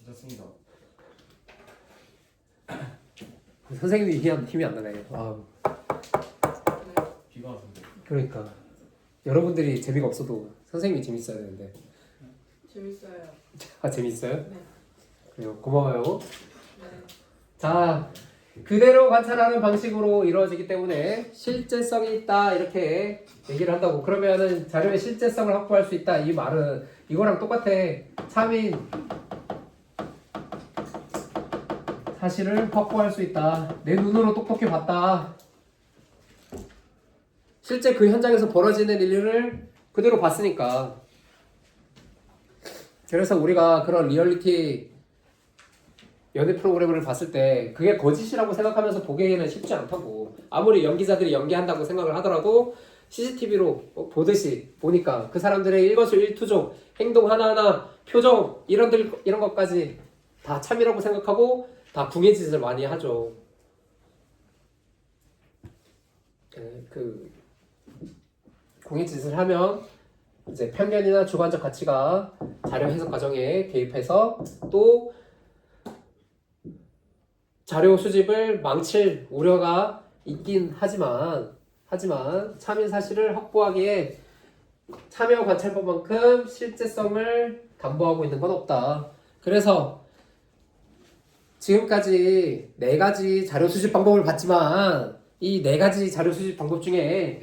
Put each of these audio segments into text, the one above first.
좋습니다. 선생님이 힘이 안 나네. 아, 비가 왔는데. 그러니까 여러분들이 재미가 없어도 선생님이 재밌어야 되는데. 재밌어요. 아, 재밌어요? 네. 그래요. 고마워요. 네. 자, 그대로 관찰하는 방식으로 이루어지기 때문에 실제성이 있다 이렇게 얘기를 한다고. 그러면은 자료의 실제성을 확보할 수 있다 이 말은 이거랑 똑같아. 참인 사실을 확보할 수 있다. 내 눈으로 똑똑히 봤다. 실제 그 현장에서 벌어지는 일을 그대로 봤으니까. 그래서 우리가 그런 리얼리티 연애 프로그램을 봤을 때 그게 거짓이라고 생각하면서 보기에는 쉽지 않다고. 아무리 연기자들이 연기한다고 생각을 하더라도 CCTV로 보듯이 보니까 그 사람들의 일거수일투족, 행동 하나하나, 표정 이런 것까지 다 참이라고 생각하고 다 궁예짓을 많이 하죠. 그 궁예짓을 하면 이제 편견이나 주관적 가치가 자료 해석 과정에 개입해서 또 자료 수집을 망칠 우려가 있긴 하지만 참인 사실을 확보하기에 참여 관찰법만큼 실제성을 담보하고 있는 건 없다. 그래서 지금까지 4가지 자료 수집 방법을 봤지만 이 4가지 자료 수집 방법 중에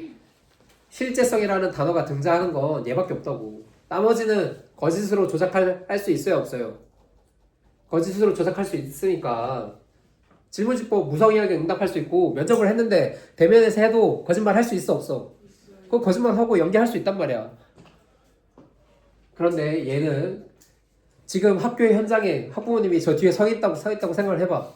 실제성이라는 단어가 등장하는 건 얘밖에 없다고. 나머지는 거짓으로 조작할 수 있어요, 없어요? 거짓으로 조작할 수 있으니까 질문집법 무성의하게 응답할 수 있고, 면접을 했는데 대면에서 해도 거짓말 할 수 있어, 없어? 그거 거짓말하고 연기할 수 있단 말이야. 그런데 얘는 지금 학교의 현장에 학부모님이 저 뒤에 서 있다고 생각을 해봐.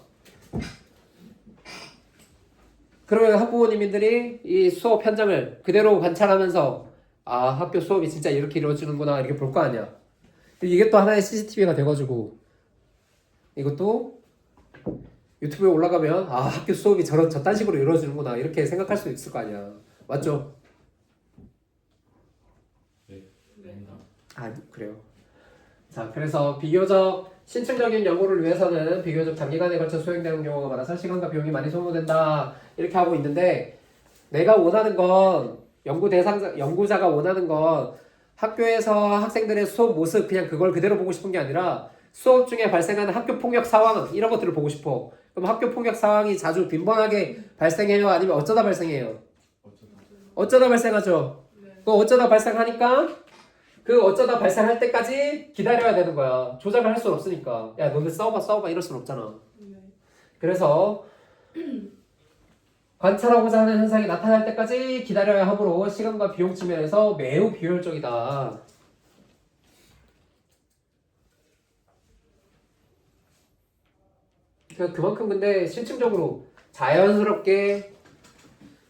그러면 학부모님들이 이 수업 현장을 그대로 관찰하면서 아, 학교 수업이 진짜 이렇게 이루어지는구나 이렇게 볼 거 아니야. 이게 또 하나의 CCTV가 돼가지고 이것도 유튜브에 올라가면 아, 학교 수업이 저딴 식으로 이루어지는구나 이렇게 생각할 수 있을 거 아니야. 맞죠? 네. 아닙니다. 아, 그래요. 자, 그래서 비교적 신층적인 연구를 위해서는 비교적 장기간에 걸쳐 수행되는 경우가 많아서 시간과 비용이 많이 소모된다 이렇게 하고 있는데, 내가 원하는 건 연구자가 원하는 건 학교에서 학생들의 수업 모습 그냥 그걸 그대로 보고 싶은 게 아니라 수업 중에 발생하는 학교 폭력 상황 이런 것들을 보고 싶어. 그럼 학교 폭력 상황이 자주 빈번하게 발생해요? 아니면 어쩌다 발생해요? 어쩌다 발생하죠. 네. 그 어쩌다 발생하니까 그 어쩌다 발생할 때까지 기다려야 되는 거야. 조작을 할 수는 없으니까. 야, 너네 싸워봐 이럴 수는 없잖아. 네. 그래서 관찰하고자 하는 현상이 나타날 때까지 기다려야 하므로 시간과 비용 측면에서 매우 비효율적이다. 그만큼 근데 심층적으로 자연스럽게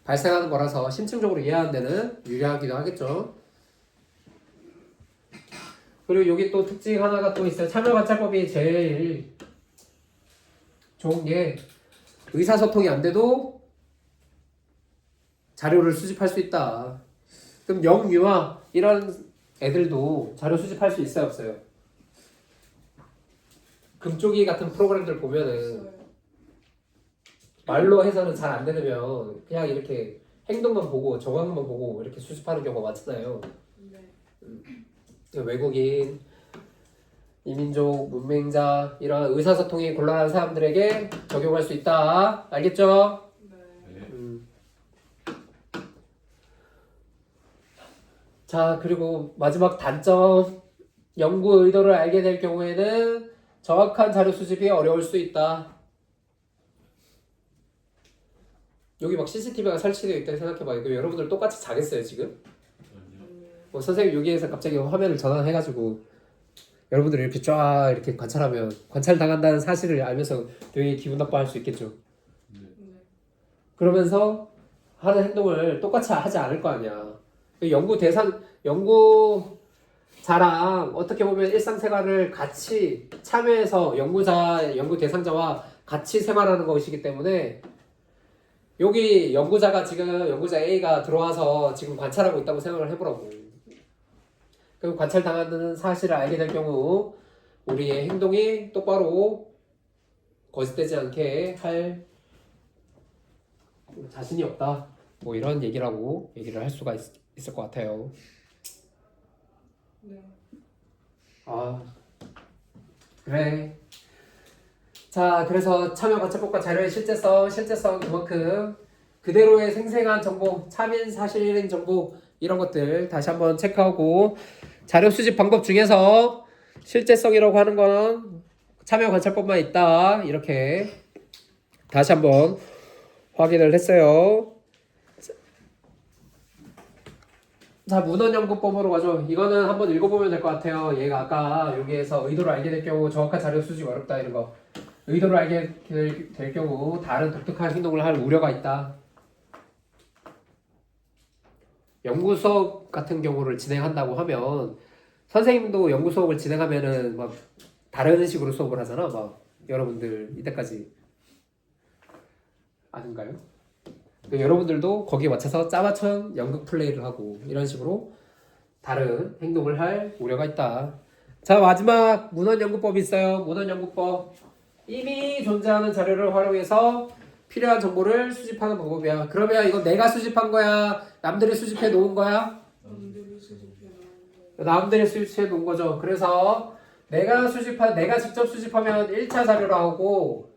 발생하는 거라서 심층적으로 이해하는 데는 유리하기도 하겠죠. 그리고 여기 또 특징 하나가 또 있어요. 참여관찰법이 제일 좋은 게 의사소통이 안 돼도 자료를 수집할 수 있다. 그럼 영유아 이런 애들도 자료 수집할 수 있어요, 없어요? 금쪽이 같은 프로그램들 보면은 있어요. 말로 해서는 잘 안 되면 그냥 이렇게 행동만 보고 정황만 보고 이렇게 수집하는 경우가 많잖아요. 네. 외국인, 이민족, 문맹자 이런 의사소통이 곤란한 사람들에게 적용할 수 있다. 알겠죠? 네. 네. 자, 그리고 마지막 단점. 연구 의도를 알게 될 경우에는 정확한 자료 수집이 어려울 수 있다. 여기 막 CCTV가 설치되어 있다고 생각해봐요. 그럼 여러분들 똑같이 자겠어요, 지금? 뭐 선생님 여기에서 갑자기 화면을 전환해가지고 여러분들 이렇게 쫙 이렇게 관찰하면 관찰당한다는 사실을 알면서 되게 기분 나빠할 수 있겠죠. 네. 그러면서 하는 행동을 똑같이 하지 않을 거 아니야. 연구자랑 어떻게 보면 일상생활을 같이 참여해서 연구 대상자와 같이 생활하는 것이기 때문에 여기 연구자 A가 들어와서 지금 관찰하고 있다고 생각을 해보라고. 그럼 관찰당하는 사실을 알게 될 경우 우리의 행동이 똑바로 거짓되지 않게 할 자신이 없다. 뭐 이런 얘기라고 얘기를 할 수가 있을 것 같아요. 네. 아, 그래. 자, 그래서 참여 관찰법과 자료의 실제성 그만큼 그대로의 생생한 정보, 참인 사실인 정보 이런 것들 다시 한번 체크하고 자료 수집 방법 중에서 실제성이라고 하는 거는 참여 관찰법만 있다. 이렇게 다시 한번 확인을 했어요. 자, 문헌연구법으로 가죠. 이거는 한번 읽어보면 될 것 같아요. 얘가 아까 여기에서 의도를 알게 될 경우 정확한 자료 수집 어렵다 이런 거. 의도를 알게 될 경우 다른 독특한 행동을 할 우려가 있다. 연구 수업 같은 경우를 진행한다고 하면 선생님도 연구 수업을 진행하면은 막 다른 식으로 수업을 하잖아. 막 여러분들 이때까지 아는가요? 여러분들도 거기에 맞춰서 짜맞춘 연극 플레이를 하고 이런 식으로 다른 행동을 할 우려가 있다. 자, 마지막 문헌연구법이 있어요. 문헌연구법. 이미 존재하는 자료를 활용해서 필요한 정보를 수집하는 방법이야. 그러면 이거 내가 수집한 거야? 남들이 수집해 놓은 거야? 남들이 수집해 놓은 남들이 수집해 놓은 거죠. 그래서 내가 직접 수집하면 1차 자료로 하고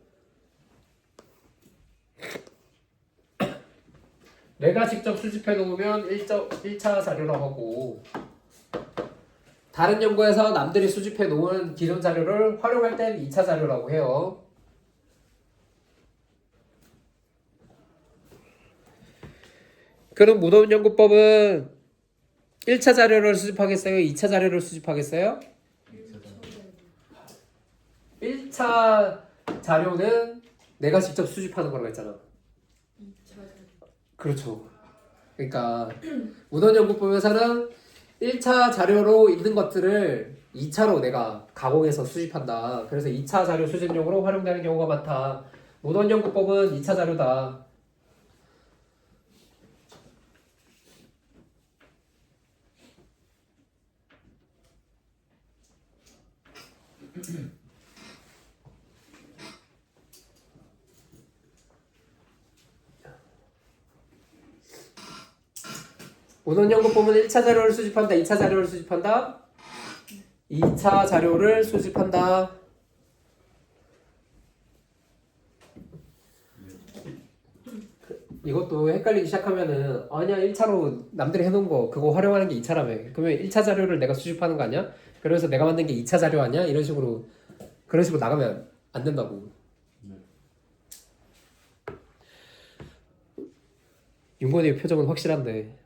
내가 직접 수집해 놓으면 1차 자료로 하고 다른 연구에서 남들이 수집해 놓은 기존 자료를 활용할 땐 2차 자료라고 해요. 그럼 문헌연구법은 1차 자료를 수집하겠어요? 2차 자료를 수집하겠어요? 1차 자료는 내가 직접 수집하는 거라고 했잖아. 2차 그렇죠. 그러니까 문헌연구법에서는 1차 자료로 있는 것들을 2차로 내가 가공해서 수집한다. 그래서 2차 자료 수집용으로 활용되는 경우가 많다. 문헌연구법은 2차 자료다. 문헌연구법은 1차 자료를 수집한다. 2차 자료를 수집한다. 2차 자료를 수집한다. 이것도 헷갈리기 시작하면은 아니야 1차로 남들이 해놓은 거 그거 활용하는 게 2차라며. 그러면 1차 자료를 내가 수집하는 거 아니야? 그래서 내가 만든 게 2차 자료 아니야? 이런 식으로 그런 식으로 나가면 안 된다고. 네. 윤건이의 표정은 확실한데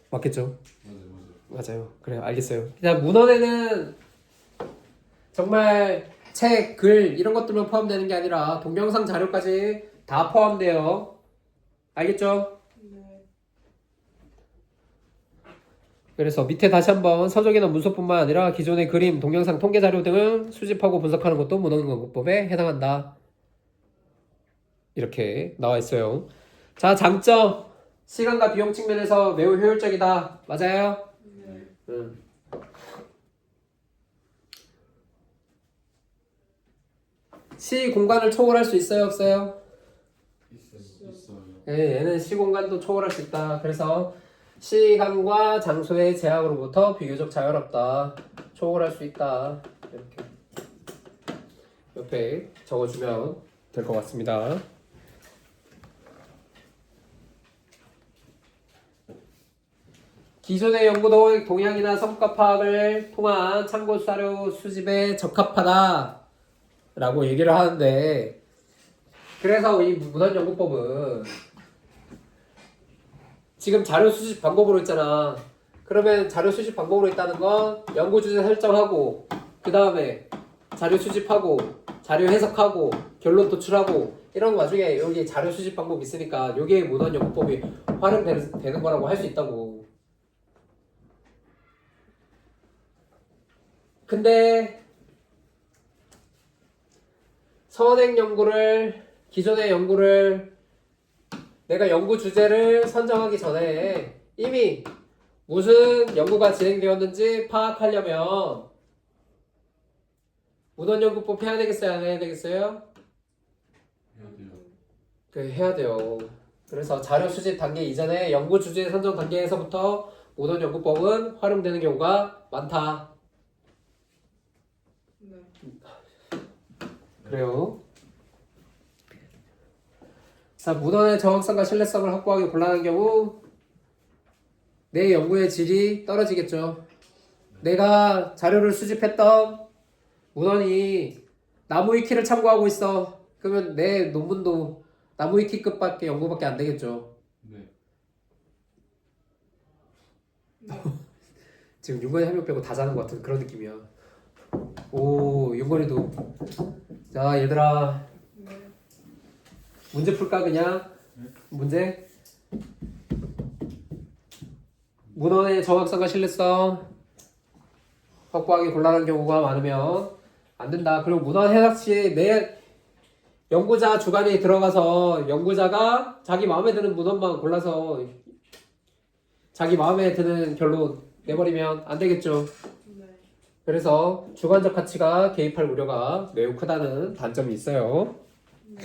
맞겠죠? 맞아요. 맞아요. 그래 알겠어요. 그냥 문헌에는 정말 책, 글 이런 것들만 포함되는 게 아니라 동영상 자료까지 다 포함돼요. 알겠죠? 네. 그래서 밑에 다시 한번 서적이나 문서뿐만 아니라 기존의 그림, 동영상, 통계 자료 등을 수집하고 분석하는 것도 문헌연구법에 해당한다. 이렇게 나와 있어요. 자, 장점. 시간과 비용 측면에서 매우 효율적이다. 맞아요? 네. 시 공간을 초월할 수 있어요, 없어요? 있어요. 네, 얘는 시 공간도 초월할 수 있다. 그래서 시간과 장소의 제약으로부터 비교적 자유롭다. 초월할 수 있다. 이렇게 옆에 적어주면 될 것 같습니다. 기존의 연구 동향이나 성과 파악을 통한 참고 자료 수집에 적합하다 라고 얘기를 하는데, 그래서 이 문헌연구법은 지금 자료 수집 방법으로 있잖아. 그러면 자료 수집 방법으로 있다는 건 연구 주제 설정하고 그 다음에 자료 수집하고 자료 해석하고 결론 도출하고 이런 와중에 여기 자료 수집 방법이 있으니까 여기에 문헌연구법이 활용되는 거라고 할 수 있다고. 근데 선행 연구를 기존의 연구를 내가 연구 주제를 선정하기 전에 이미 무슨 연구가 진행되었는지 파악하려면 문헌연구법 해야 되겠어요? 안 해야 되겠어요? 해야 돼요. 해야 돼요. 그래서 자료 수집 단계 이전에 연구 주제 선정 단계에서부터 문헌연구법은 활용되는 경우가 많다. 네. 그래요. 자, 문헌의 정확성과 신뢰성을 확보하기 곤란한 경우 내 연구의 질이 떨어지겠죠. 내가 자료를 수집했던 문헌이 나무위키를 참고하고 있어. 그러면 내 논문도 나무위키급밖에 연구밖에 안 되겠죠. 네. 지금 윤건이 한 명 빼고 다 자는 것 같은 그런 느낌이야. 오, 윤건이도. 자, 얘들아. 네. 문제 풀까 그냥? 네. 문제? 문헌의 정확성과 신뢰성 확보하기 곤란한 경우가 많으면 안 된다. 그리고 문헌 해석 시 내 연구자 주관이 들어가서 연구자가 자기 마음에 드는 문헌만 골라서 자기 마음에 드는 결론 내버리면 안 되겠죠. 네. 그래서 주관적 가치가 개입할 우려가 매우 크다는 단점이 있어요. 네.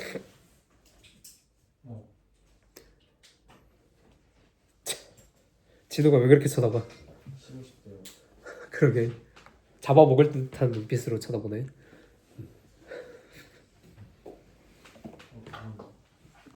진우가 왜 그렇게 쳐다봐? 쉬고 싶대요. 그러게 잡아먹을 듯한 눈빛으로 쳐다보네.